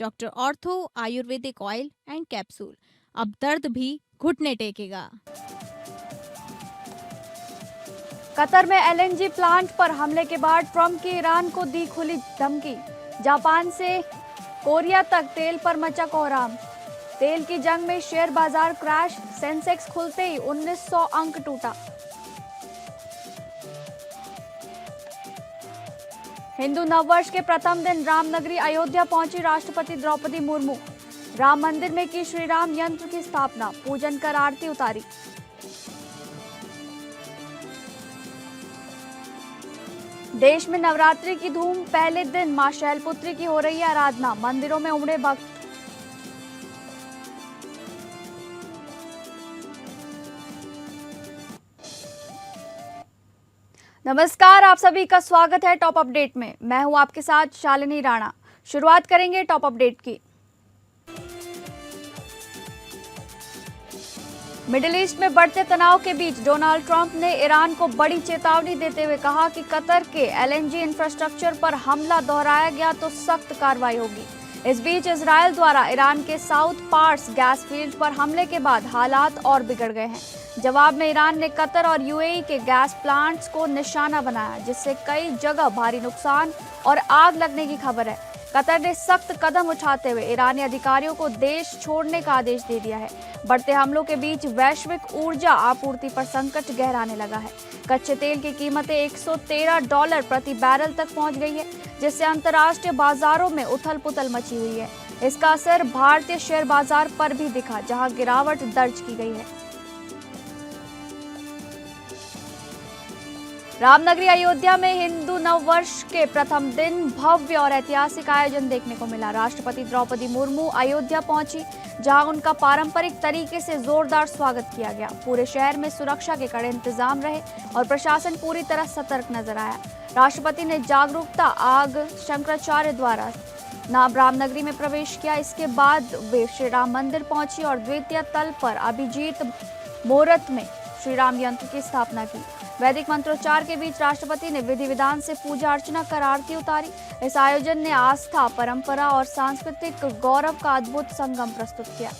Doctor ortho Ayurvedic oil and capsule. अब दर्द भी घुटने टेकेगा। कतर में एलएनजी प्लांट पर हमले के बाद ट्रंप की ईरान को दी खुली धमकी। जापान से कोरिया तक तेल पर मचा कोहराम। तेल की जंग में शेयर बाजार क्रैश, सेंसेक्स खुलते ही 1900 अंक टूटा। हिंदू नववर्ष के प्रथम दिन रामनगरी अयोध्या पहुंची राष्ट्रपति द्रौपदी मुर्मू। राम मंदिर में की श्री राम यंत्र की स्थापना, पूजन कर आरती उतारी। देश में नवरात्रि की धूम, पहले दिन मां शैलपुत्री की हो रही है आराधना, मंदिरों में उमड़े भक्त। नमस्कार, आप सभी का स्वागत है टॉप अपडेट में। मैं हूं आपके साथ शालिनी राणा। शुरुआत करेंगे टॉप अपडेट की। मिडिल ईस्ट में बढ़ते तनाव के बीच डोनाल्ड ट्रंप ने ईरान को बड़ी चेतावनी देते हुए कहा कि कतर के एलएनजी इंफ्रास्ट्रक्चर पर हमला दोहराया गया तो सख्त कार्रवाई होगी। इस बीच इजरायल द्वारा ईरान के साउथ पार्स गैस फील्ड पर हमले के बाद हालात और बिगड़ गए हैं। जवाब में ईरान ने कतर और यूएई के गैस प्लांट्स को निशाना बनाया, जिससे कई जगह भारी नुकसान और आग लगने की खबर है। कतर ने सख्त कदम उठाते हुए ईरानी अधिकारियों को देश छोड़ने का आदेश दे दिया है। बढ़ते हमलों के बीच वैश्विक ऊर्जा आपूर्ति पर संकट गहराने लगा है। कच्चे तेल की कीमतें $113 प्रति बैरल तक पहुंच गई है, जिससे अंतर्राष्ट्रीय बाजारों में उथल पुथल मची हुई है। इसका असर भारतीय शेयर बाजार पर भी दिखा, जहां गिरावट दर्ज की गई है। रामनगरी अयोध्या में हिंदू नववर्ष के प्रथम दिन भव्य और ऐतिहासिक आयोजन देखने को मिला। राष्ट्रपति द्रौपदी मुर्मू अयोध्या पहुंची, जहां उनका पारंपरिक तरीके से जोरदार स्वागत किया गया। पूरे शहर में सुरक्षा के कड़े इंतजाम रहे और प्रशासन पूरी तरह सतर्क नजर आया। राष्ट्रपति ने जागरूकता आग शंकराचार्य द्वारा रामनगरी में प्रवेश किया। इसके बाद वे श्री राम मंदिर पहुंची और द्वितीय तल पर अभिजीत मुहूर्त में श्री राम यंत्र की स्थापना की। वैदिक मंत्रोच्चार के बीच राष्ट्रपति ने विधि विधान से पूजा अर्चना कर आरती उतारी। इस आयोजन ने आस्था, परंपरा और सांस्कृतिक गौरव का अद्भुत संगम प्रस्तुत किया।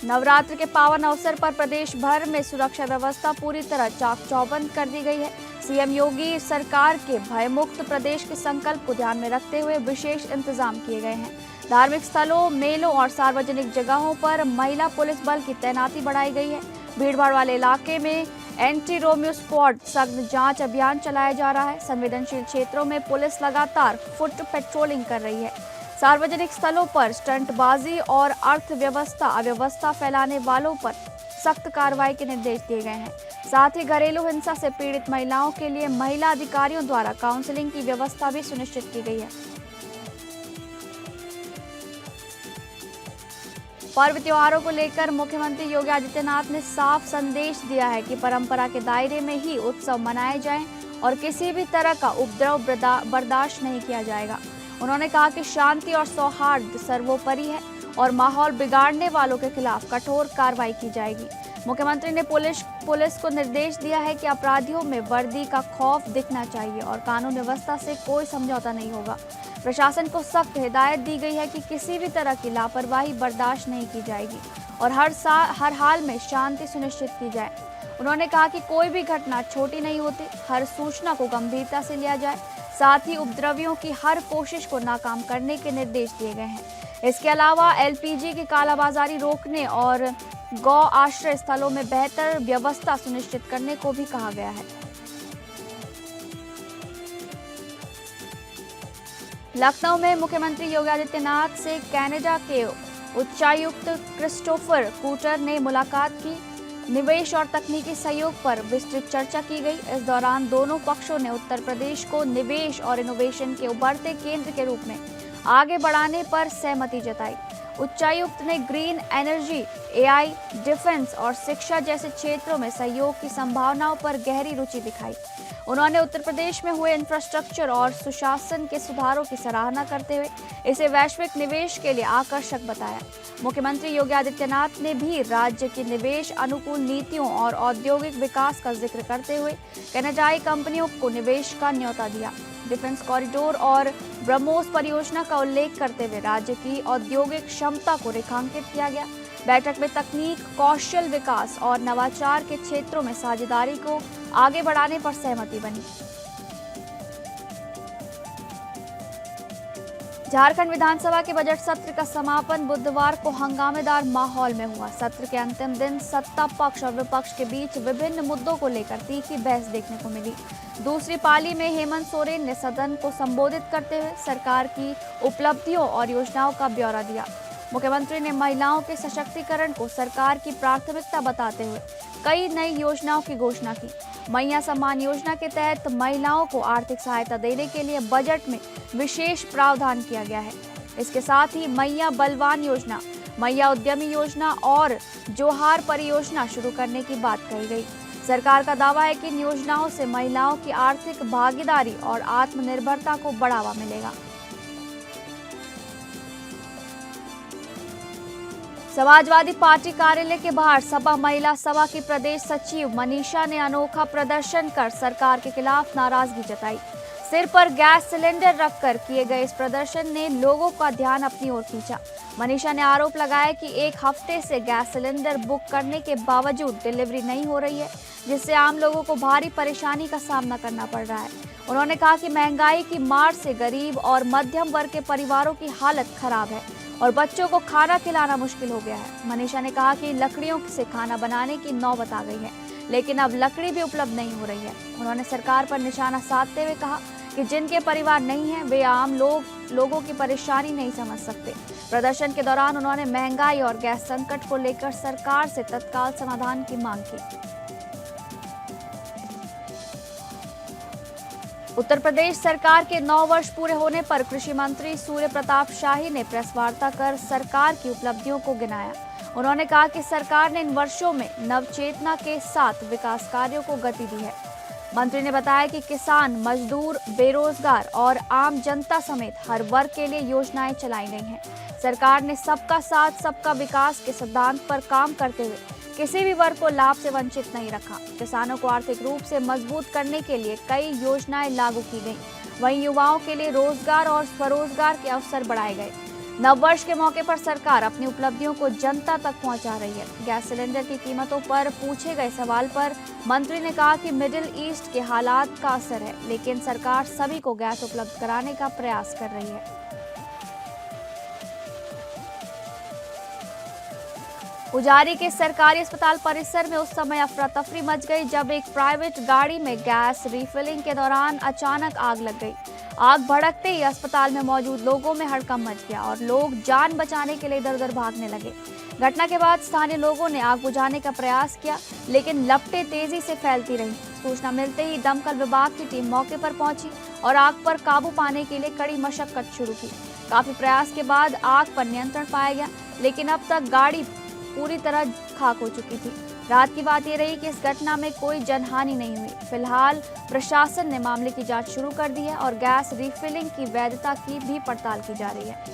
नवरात्र के पावन अवसर पर प्रदेश भर में सुरक्षा व्यवस्था पूरी तरह चाक चौबंद कर दी गई है। सीएम योगी सरकार के भयमुक्त प्रदेश के संकल्प को ध्यान में रखते हुए विशेष इंतजाम किए गए हैं। धार्मिक स्थलों, मेलों और सार्वजनिक जगहों पर महिला पुलिस बल की तैनाती बढ़ाई गई है। भीड़भाड़ वाले इलाके में एंटी रोमियो स्क्वाड सघन जांच अभियान चलाया जा रहा है। संवेदनशील क्षेत्रों में पुलिस लगातार फुट पेट्रोलिंग कर रही है। सार्वजनिक स्थलों पर स्टंटबाजी और अर्थव्यवस्था अव्यवस्था फैलाने वालों पर सख्त कार्रवाई के निर्देश दिए गए हैं। साथ ही घरेलू हिंसा से पीड़ित महिलाओं के लिए महिला अधिकारियों द्वारा काउंसलिंग की व्यवस्था भी सुनिश्चित की गई है। पर्व त्योहारों को लेकर मुख्यमंत्री योगी आदित्यनाथ ने साफ संदेश दिया है कि परंपरा के दायरे में ही उत्सव मनाए जाएं और किसी भी तरह का उपद्रव बर्दाश्त नहीं किया जाएगा। उन्होंने कहा कि शांति और सौहार्द सर्वोपरि है और माहौल बिगाड़ने वालों के खिलाफ कठोर कार्रवाई की जाएगी। मुख्यमंत्री ने पुलिस को निर्देश दिया है कि अपराधियों में वर्दी का खौफ दिखना चाहिए और कानून व्यवस्था से कोई समझौता नहीं होगा। प्रशासन को सख्त हिदायत दी गई है कि किसी भी तरह की लापरवाही बर्दाश्त नहीं की जाएगी और हर हाल में शांति सुनिश्चित की जाए। उन्होंने कहा कि कोई भी घटना छोटी नहीं होती, हर सूचना को गंभीरता से लिया जाए। साथ ही उपद्रवियों की हर कोशिश को नाकाम करने के निर्देश दिए गए हैं। इसके अलावा एलपीजी की कालाबाजारी रोकने और गौ आश्रय स्थलों में बेहतर व्यवस्था सुनिश्चित करने को भी कहा गया है। लखनऊ में मुख्यमंत्री योगी आदित्यनाथ से कनाडा के उच्चायुक्त क्रिस्टोफर कूटर ने मुलाकात की। निवेश और तकनीकी सहयोग पर विस्तृत चर्चा की गई। इस दौरान दोनों पक्षों ने उत्तर प्रदेश को निवेश और इनोवेशन के उभरते केंद्र के रूप में आगे बढ़ाने पर सहमति जताई। उच्चायुक्त ने ग्रीन एनर्जी, एआई, डिफेंस और शिक्षा जैसे क्षेत्रों में सहयोग की संभावनाओं पर गहरी रुचि दिखाई। उन्होंने उत्तर प्रदेश में हुए इंफ्रास्ट्रक्चर और सुशासन के सुधारों की सराहना करते हुए इसे वैश्विक निवेश के लिए आकर्षक बताया। मुख्यमंत्री योगी आदित्यनाथ ने भी राज्य की निवेश अनुकूल नीतियों और औद्योगिक विकास का जिक्र करते हुए कनाडाई कंपनियों को निवेश का न्योता दिया। डिफेंस कॉरिडोर और ब्रह्मोस परियोजना का उल्लेख करते हुए राज्य की औद्योगिक क्षमता को रेखांकित किया गया। बैठक में तकनीक, कौशल विकास और नवाचार के क्षेत्रों में साझेदारी को आगे बढ़ाने पर सहमति बनी। झारखंड विधानसभा के बजट सत्र का समापन बुधवार को हंगामेदार माहौल में हुआ। सत्र के अंतिम दिन सत्ता पक्ष और विपक्ष के बीच विभिन्न मुद्दों को लेकर तीखी बहस देखने को मिली। दूसरी पाली में हेमंत सोरेन ने सदन को संबोधित करते हुए सरकार की उपलब्धियों और योजनाओं का ब्यौरा दिया। मुख्यमंत्री ने महिलाओं के सशक्तिकरण को सरकार की प्राथमिकता बताते हुए कई नई योजनाओं की घोषणा की। मैया सम्मान योजना के तहत महिलाओं को आर्थिक सहायता देने के लिए बजट में विशेष प्रावधान किया गया है। इसके साथ ही मैया बलवान योजना, मैया उद्यमी योजना और जोहार परियोजना शुरू करने की बात कही गई। सरकार का दावा है कि इन योजनाओं से महिलाओं की आर्थिक भागीदारी और आत्मनिर्भरता को बढ़ावा मिलेगा। समाजवादी पार्टी कार्यालय के बाहर सपा महिला सभा की प्रदेश सचिव मनीषा ने अनोखा प्रदर्शन कर सरकार के खिलाफ नाराजगी जताई। सिर पर गैस सिलेंडर रखकर किए गए इस प्रदर्शन ने लोगों का ध्यान अपनी ओर खींचा। मनीषा ने आरोप लगाया कि एक हफ्ते से गैस सिलेंडर बुक करने के बावजूद डिलीवरी नहीं हो रही है, जिससे आम लोगों को भारी परेशानी का सामना करना पड़ रहा है। उन्होंने कहा कि महंगाई की मार से गरीब और मध्यम वर्ग के परिवारों की हालत खराब है और बच्चों को खाना खिलाना मुश्किल हो गया है। मनीषा ने कहा कि लकड़ियों से खाना बनाने की नौबत आ गई है, लेकिन अब लकड़ी भी उपलब्ध नहीं हो रही है। उन्होंने सरकार पर निशाना साधते हुए कहा कि जिनके परिवार नहीं है वे आम लोगों की परेशानी नहीं समझ सकते। प्रदर्शन के दौरान उन्होंने महंगाई और गैस संकट को लेकर सरकार से तत्काल समाधान की मांग की। उत्तर प्रदेश सरकार के 9 वर्ष पूरे होने पर कृषि मंत्री सूर्य प्रताप शाही ने प्रेस वार्ता कर सरकार की उपलब्धियों को गिनाया। उन्होंने कहा कि सरकार ने इन वर्षों में नवचेतना के साथ विकास कार्यों को गति दी है। मंत्री ने बताया कि किसान, मजदूर, बेरोजगार और आम जनता समेत हर वर्ग के लिए योजनाएं चलाई गई हैं। सरकार ने सबका साथ सबका विकास के सिद्धांत पर काम करते हुए किसी भी वर्ग को लाभ से वंचित नहीं रखा। किसानों को आर्थिक रूप से मजबूत करने के लिए कई योजनाएं लागू की गईं। वहीं युवाओं के लिए रोजगार और स्वरोजगार के अवसर बढ़ाए गए। नववर्ष के मौके पर सरकार अपनी उपलब्धियों को जनता तक पहुंचा रही है। गैस सिलेंडर की कीमतों पर पूछे गए सवाल पर मंत्री ने कहा कि मिडिल ईस्ट के हालात का असर है, लेकिन सरकार सभी को गैस उपलब्ध कराने का प्रयास कर रही है। पुजारी के सरकारी अस्पताल परिसर में उस समय अफरा तफरी मच गई जब एक प्राइवेट गाड़ी में गैस रिफिलिंग के दौरान अचानक आग लग गई। आग भड़कते ही अस्पताल में मौजूद लोगों में हड़कंप मच गया और लोग जान बचाने के लिए इधर उधर भागने लगे। घटना के बाद स्थानीय लोगों ने आग बुझाने का प्रयास किया, लेकिन लपटें तेजी से फैलती रहीं। सूचना मिलते ही दमकल विभाग की टीम मौके पर पहुंची और आग पर काबू पाने के लिए कड़ी मशक्कत शुरू की। काफी प्रयास के बाद आग पर नियंत्रण पाया गया, लेकिन अब तक गाड़ी पूरी तरह खाक हो चुकी थी। रात की बात यह रही कि इस घटना में कोई जनहानि नहीं हुई। फिलहाल प्रशासन ने मामले की जांच शुरू कर दी है और गैस रिफिलिंग की वैधता की भी पड़ताल की जा रही है।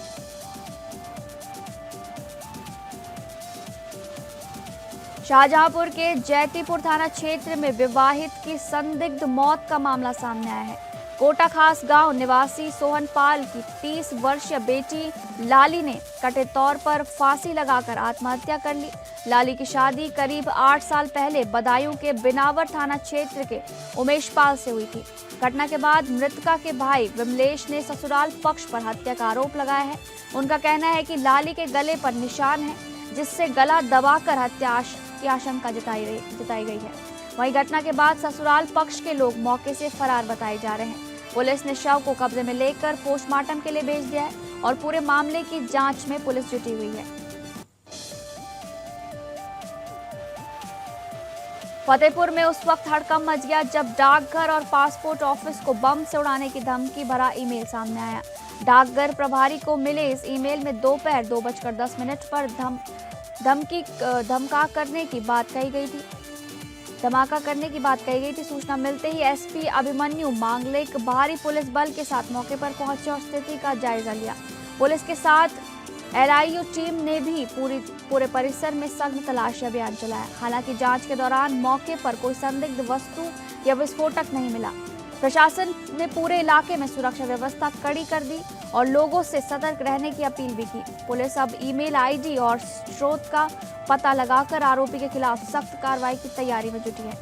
शाहजहांपुर के जैतीपुर थाना क्षेत्र में विवाहित की संदिग्ध मौत का मामला सामने आया है। कोटा खास गांव निवासी सोहन पाल की 30 वर्षीय बेटी लाली ने कथित तौर पर फांसी लगाकर आत्महत्या कर ली। लाली की शादी करीब 8 साल पहले बदायूं के बिनावर थाना क्षेत्र के उमेश पाल से हुई थी। घटना के बाद मृतका के भाई विमलेश ने ससुराल पक्ष पर हत्या का आरोप लगाया है। उनका कहना है कि लाली के गले पर निशान है, जिससे गला दबाकर हत्या की आशंका जताई गई है। वहीं घटना के बाद ससुराल पक्ष के लोग मौके से फरार बताए जा रहे हैं। पुलिस ने शव को कब्जे में लेकर पोस्टमार्टम के लिए भेज दिया है और पूरे मामले की जांच में पुलिस जुटी हुई है। फतेहपुर में उस वक्त हड़कंप मच गया जब डाकघर और पासपोर्ट ऑफिस को बम से उड़ाने की धमकी भरा ईमेल सामने आया। डाकघर प्रभारी को मिले इस ईमेल में दोपहर 2:10 पर धमका करने की बात कही गई थी। सूचना मिलते ही एसपी अभिमन्यु मांगलिक भारी पुलिस बल के साथ मौके पर पहुंचे और स्थिति का जायजा लिया। पुलिस के साथ एलआईयू टीम ने भी पूरे परिसर में सघन तलाशी अभियान चलाया। हालांकि जांच के दौरान मौके पर कोई संदिग्ध वस्तु या विस्फोटक नहीं मिला। प्रशासन ने पूरे इलाके में सुरक्षा व्यवस्था कड़ी कर दी और लोगों से सतर्क रहने की अपील भी की। पुलिस अब ईमेल आईडी और स्रोत का पता लगाकर आरोपी के खिलाफ सख्त कार्रवाई की तैयारी में जुटी है।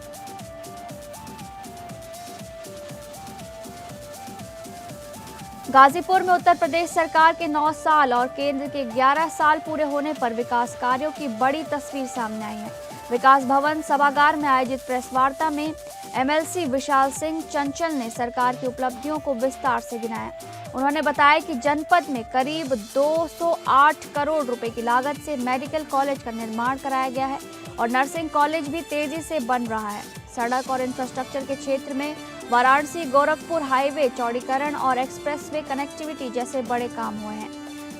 गाजीपुर में उत्तर प्रदेश सरकार के 9 साल और केंद्र के 11 साल पूरे होने पर विकास कार्यों की बड़ी तस्वीर सामने आई है। विकास भवन सभागार में आयोजित प्रेस वार्ता में एमएलसी विशाल सिंह चंचल ने सरकार की उपलब्धियों को विस्तार से गिनाया। उन्होंने बताया कि जनपद में करीब 208 करोड़ रुपए की लागत से मेडिकल कॉलेज का निर्माण कराया गया है और नर्सिंग कॉलेज भी तेजी से बन रहा है। सड़क और इंफ्रास्ट्रक्चर के क्षेत्र में वाराणसी गोरखपुर हाईवे चौड़ीकरण और एक्सप्रेसवे कनेक्टिविटी जैसे बड़े काम हुए हैं।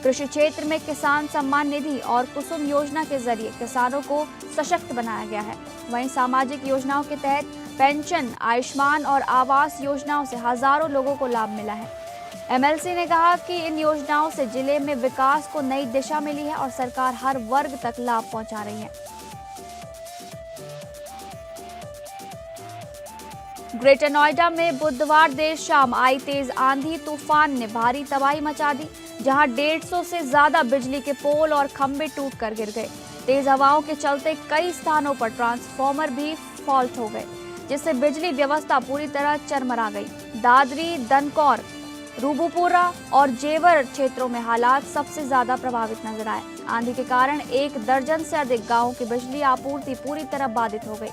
कृषि क्षेत्र में किसान सम्मान निधि और कुसुम योजना के जरिए किसानों को सशक्त बनाया गया है। वहीं सामाजिक योजनाओं के तहत पेंशन, आयुष्मान और आवास योजनाओं से हजारों लोगों को लाभ मिला है। एमएलसी ने कहा कि इन योजनाओं से जिले में विकास को नई दिशा मिली है और सरकार हर वर्ग तक लाभ पहुंचा रही है। ग्रेटर नोएडा में बुधवार देर शाम आई तेज आंधी तूफान ने भारी तबाही मचा दी, जहां 150 से ज्यादा बिजली के पोल और खंभे टूटकर गिर गए। तेज हवाओं के चलते कई स्थानों पर ट्रांसफार्मर भी फॉल्ट हो गए, जिससे बिजली व्यवस्था पूरी तरह चरमरा गई। दादरी, दनकौर, रूबुपुरा और जेवर क्षेत्रों में हालात सबसे ज्यादा प्रभावित नजर आए। आंधी के कारण 1 दर्जन से अधिक गांवों की बिजली आपूर्ति पूरी तरह बाधित हो गई।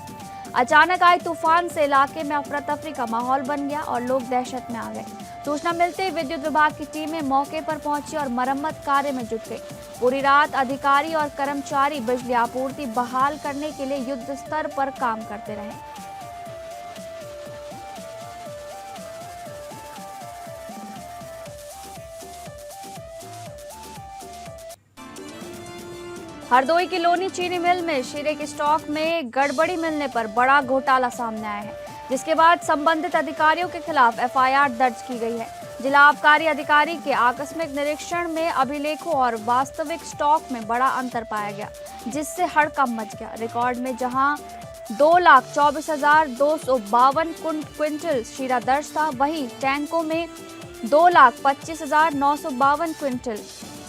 अचानक आए तूफान से इलाके में अफरा तफरी का माहौल बन गया और लोग दहशत में आ गए। सूचना मिलते ही विद्युत विभाग की टीमें मौके पर पहुंची और मरम्मत कार्य में जुट गई। पूरी रात अधिकारी और कर्मचारी बिजली आपूर्ति बहाल करने के लिए युद्ध स्तर पर काम करते रहे। हरदोई की लोनी चीनी मिल में शीरे के स्टॉक में गड़बड़ी मिलने पर बड़ा घोटाला सामने आया है, जिसके बाद संबंधित अधिकारियों के खिलाफ एफआईआर दर्ज की गई है। जिला आबकारी अधिकारी के आकस्मिक निरीक्षण में अभिलेखों और वास्तविक स्टॉक में बड़ा अंतर पाया गया, जिससे हड़कंप मच गया। रिकॉर्ड में जहां 2,24,252 क्विंटल शीरा दर्ज था, वहीं टैंकों में 2,25,952 क्विंटल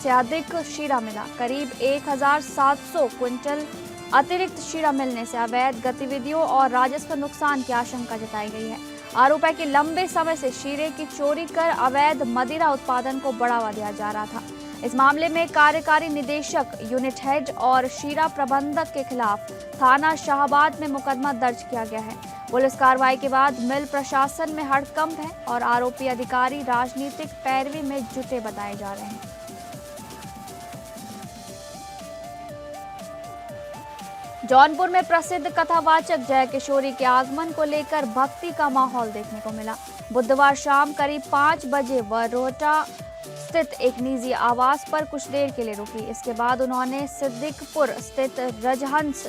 से अधिक शीरा मिला। करीब 1,700 क्विंटल अतिरिक्त शीरा मिलने से अवैध गतिविधियों और राजस्व नुकसान की आशंका जताई गई है। आरोप है कि लंबे समय से शीरे की चोरी कर अवैध मदिरा उत्पादन को बढ़ावा दिया जा रहा था। इस मामले में कार्यकारी निदेशक, यूनिट हेड और शीरा प्रबंधक के खिलाफ थाना शाहबाद में मुकदमा दर्ज किया गया है। पुलिस कार्रवाई के बाद मिल प्रशासन में हड़कंप है और आरोपी अधिकारी राजनीतिक पैरवी में जुटे बताए जा रहे हैं। जौनपुर में प्रसिद्ध कथावाचक जय किशोरी के आगमन को लेकर भक्ति का माहौल देखने को मिला। बुधवार शाम करीब 5 बजे वह रोहटा स्थित एक निजी आवास पर कुछ देर के लिए रुकी। इसके बाद उन्होंने सिद्दीकपुर स्थित राजहंस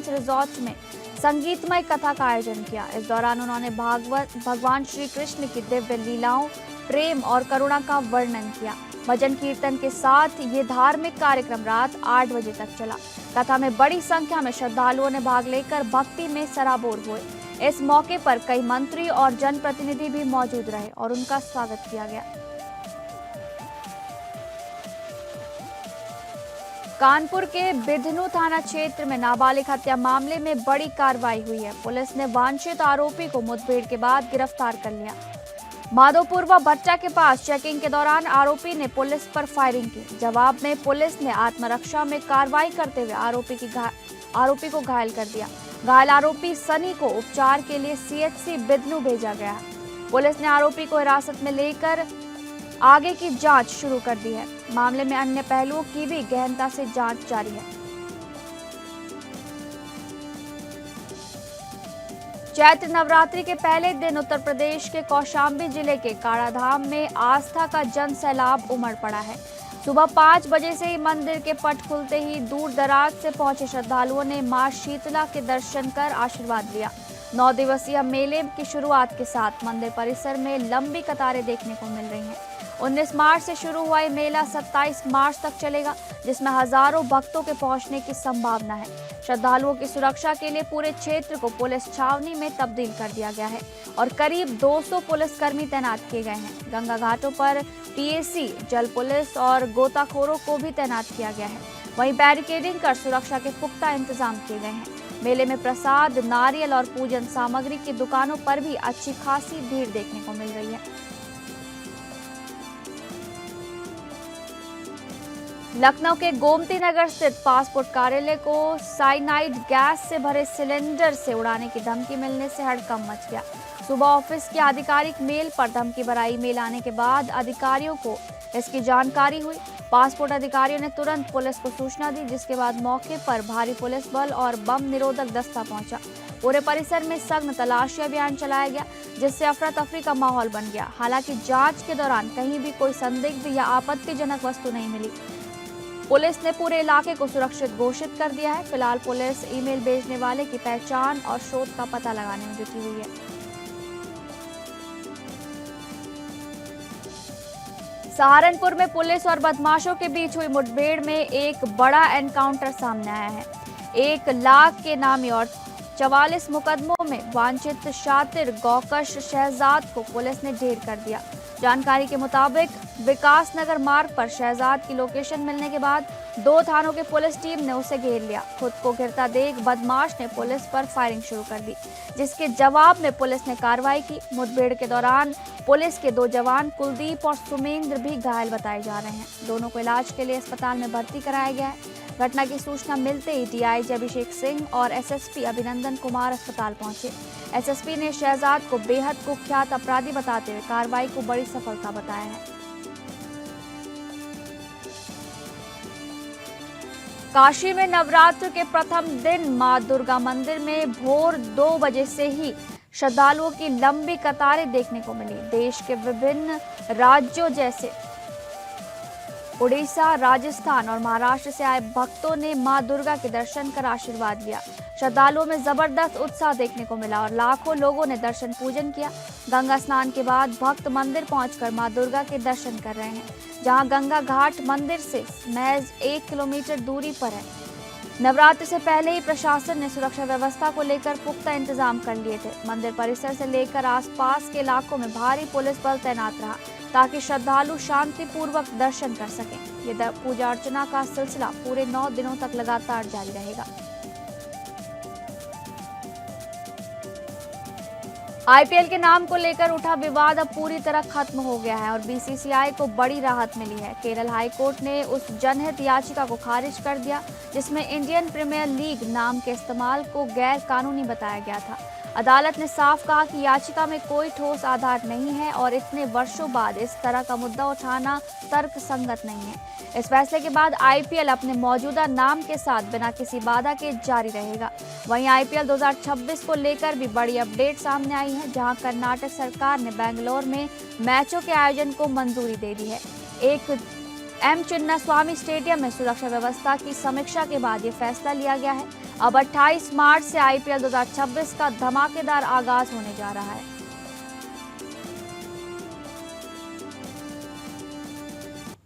रिजॉर्ट में संगीतमय कथा का आयोजन किया। इस दौरान उन्होंने भगवान श्री कृष्ण की दिव्य लीलाओं, प्रेम और करुणा का वर्णन किया। भजन कीर्तन के साथ ये धार्मिक कार्यक्रम रात 8 बजे तक चला। कथा में बड़ी संख्या में श्रद्धालुओं ने भाग लेकर भक्ति में सराबोर हुए। इस मौके पर कई मंत्री और जनप्रतिनिधि भी मौजूद रहे और उनका स्वागत किया गया। कानपुर के बिधनू थाना क्षेत्र में नाबालिग हत्या मामले में बड़ी कार्रवाई हुई है। पुलिस ने वांछित आरोपी को मुठभेड़ के बाद गिरफ्तार कर लिया। माधोपुर व भट्टा के पास चेकिंग के दौरान आरोपी ने पुलिस पर फायरिंग की। जवाब में पुलिस ने आत्मरक्षा में कार्रवाई करते हुए आरोपी को घायल कर दिया। घायल आरोपी सनी को उपचार के लिए सीएचसी बिधनू भेजा गया है। पुलिस ने आरोपी को हिरासत में लेकर आगे की जांच शुरू कर दी है। मामले में अन्य पहलुओं की भी गहनता से जांच जारी है। चैत्र नवरात्रि के पहले दिन उत्तर प्रदेश के कौशाम्बी जिले के काड़ाधाम में आस्था का जन सैलाब उमड़ पड़ा है। सुबह 5 बजे से ही मंदिर के पट खुलते ही दूर दराज से पहुंचे श्रद्धालुओं ने मां शीतला के दर्शन कर आशीर्वाद लिया। 9 दिवसीय मेले की शुरुआत के साथ मंदिर परिसर में लंबी कतारें देखने को मिल रही हैं। 19 मार्च से शुरू हुआ ये मेला 27 मार्च तक चलेगा, जिसमें हजारों भक्तों के पहुंचने की संभावना है। श्रद्धालुओं की सुरक्षा के लिए पूरे क्षेत्र को पुलिस छावनी में तब्दील कर दिया गया है और करीब 200 पुलिसकर्मी तैनात किए गए हैं। गंगा घाटों पर पीएसी, जल पुलिस और गोताखोरों को भी तैनात किया गया है। वहीं बैरिकेडिंग कर सुरक्षा के पुख्ता इंतजाम किए गए हैं। मेले में प्रसाद, नारियल और पूजन सामग्री की दुकानों पर भी अच्छी खासी भीड़ देखने को मिल रही है। लखनऊ के गोमती नगर स्थित पासपोर्ट कार्यालय को साइनाइड गैस से भरे सिलेंडर से उड़ाने की धमकी मिलने से हड़कंप मच गया। सुबह ऑफिस की आधिकारिक मेल पर धमकी भरा ईमेल आने के बाद अधिकारियों को इसकी जानकारी हुई। पासपोर्ट अधिकारियों ने तुरंत पुलिस को सूचना दी, जिसके बाद मौके पर भारी पुलिस बल और बम निरोधक दस्ता पहुंचा। पूरे परिसर में सघन तलाशी अभियान चलाया गया, जिससे अफरा तफरी का माहौल बन गया। हालांकि जांच के दौरान कहीं भी कोई संदिग्ध या आपत्तिजनक वस्तु नहीं मिली। पुलिस ने पूरे इलाके को सुरक्षित घोषित कर दिया है। फिलहाल पुलिस ईमेल भेजने वाले की पहचान और शोध का पता लगाने में जुटी हुई है। सहारनपुर में पुलिस और बदमाशों के बीच हुई मुठभेड़ में एक बड़ा एनकाउंटर सामने आया है। 1 लाख के नामी और 44 मुकदमों में वांछित शातिर गौकश शहजाद को पुलिस ने ढेर कर दिया। जानकारी के मुताबिक विकास नगर मार्ग पर शहजाद की लोकेशन मिलने के बाद 2 थानों की पुलिस टीम ने उसे घेर लिया। खुद को घिरता देख बदमाश ने पुलिस पर फायरिंग शुरू कर दी, जिसके जवाब में पुलिस ने कार्रवाई की। मुठभेड़ के दौरान पुलिस के 2 जवान कुलदीप और सुमेंद्र भी घायल बताए जा रहे हैं। दोनों को इलाज के लिए अस्पताल में भर्ती कराया गया है। घटना की सूचना मिलते ही डीआईजी अभिषेक सिंह और एसएसपी अभिनंदन कुमार अस्पताल पहुंचे। एसएसपी ने शहजाद को बेहद कुख्यात अपराधी बताते हुए कार्रवाई को बड़ी सफलता बताया है। काशी में नवरात्र के प्रथम दिन मां दुर्गा मंदिर में भोर 2 बजे से ही श्रद्धालुओं की लंबी कतारें देखने को मिली। देश के विभिन्न राज्यों जैसे उड़ीसा, राजस्थान और महाराष्ट्र से आए भक्तों ने मां दुर्गा के दर्शन कर आशीर्वाद लिया। श्रद्धालुओं में जबरदस्त उत्साह देखने को मिला और लाखों लोगों ने दर्शन पूजन किया। गंगा स्नान के बाद भक्त मंदिर पहुंचकर मां दुर्गा के दर्शन कर रहे हैं, जहां गंगा घाट मंदिर से महज 1 किलोमीटर दूरी पर है। नवरात्र से पहले ही प्रशासन ने सुरक्षा व्यवस्था को लेकर पुख्ता इंतजाम कर लिए थे। मंदिर परिसर से लेकर आसपास के इलाकों में भारी पुलिस बल तैनात रहा, ताकि श्रद्धालु शांतिपूर्वक दर्शन कर सकें। ये पूजा अर्चना का सिलसिला पूरे 9 दिनों तक लगातार जारी रहेगा। आईपीएल के नाम को लेकर उठा विवाद अब पूरी तरह खत्म हो गया है और बीसीसीआई को बड़ी राहत मिली है। केरल हाईकोर्ट ने उस जनहित याचिका को खारिज कर दिया, जिसमें इंडियन प्रीमियर लीग नाम के इस्तेमाल को गैर कानूनी बताया गया था। अदालत ने साफ कहा कि याचिका में कोई ठोस आधार नहीं है और इतने वर्षों बाद इस तरह का मुद्दा उठाना तर्कसंगत नहीं है। इस फैसले के बाद आईपीएल अपने मौजूदा नाम के साथ बिना किसी बाधा के जारी रहेगा। वहीं आईपीएल 2026 को लेकर भी बड़ी अपडेट सामने आई है, जहां कर्नाटक सरकार ने बेंगलोर में मैचों के आयोजन को मंजूरी दे दी है। एक एम चिन्नास्वामी स्टेडियम में सुरक्षा व्यवस्था की समीक्षा के बाद ये फैसला लिया गया है। अब 28 मार्च से आईपीएल 2026 का धमाकेदार आगाज होने जा रहा है।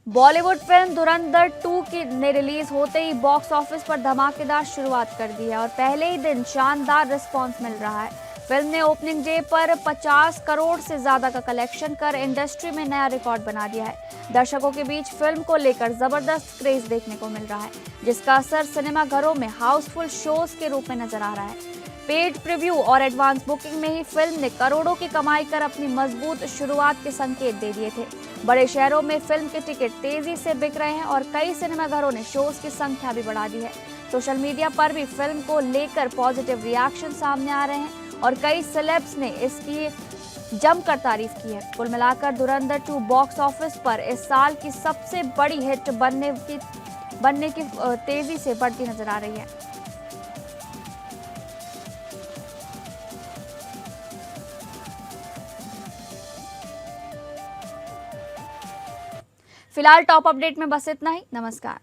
बॉलीवुड फिल्म धुरंधर 2 की ने रिलीज होते ही बॉक्स ऑफिस पर धमाकेदार शुरुआत कर दी है और पहले ही दिन शानदार रिस्पांस मिल रहा है। फिल्म ने ओपनिंग डे पर 50 करोड़ से ज्यादा का कलेक्शन कर इंडस्ट्री में नया रिकॉर्ड बना दिया है। दर्शकों के बीच फिल्म को लेकर जबरदस्त क्रेज देखने को मिल रहा है, जिसका असर सिनेमा घरों में हाउसफुल शोज के रूप में नजर आ रहा है। पेड प्रीव्यू और एडवांस बुकिंग में ही फिल्म ने करोड़ों की कमाई कर अपनी मजबूत शुरुआत के संकेत दे दिए थे। बड़े शहरों में फिल्म के टिकट तेजी से बिक रहे हैं और कई सिनेमा घरों ने शोज की संख्या भी बढ़ा दी है। सोशल मीडिया पर भी फिल्म को लेकर पॉजिटिव रिएक्शन सामने आ रहे हैं और कई सेलेब्स ने इसकी जमकर तारीफ की है। कुल मिलाकर धुरंधर 2 बॉक्स ऑफिस पर इस साल की सबसे बड़ी हिट बनने की तेजी से बढ़ती नजर आ रही है। फिलहाल टॉप अपडेट में बस इतना ही। नमस्कार।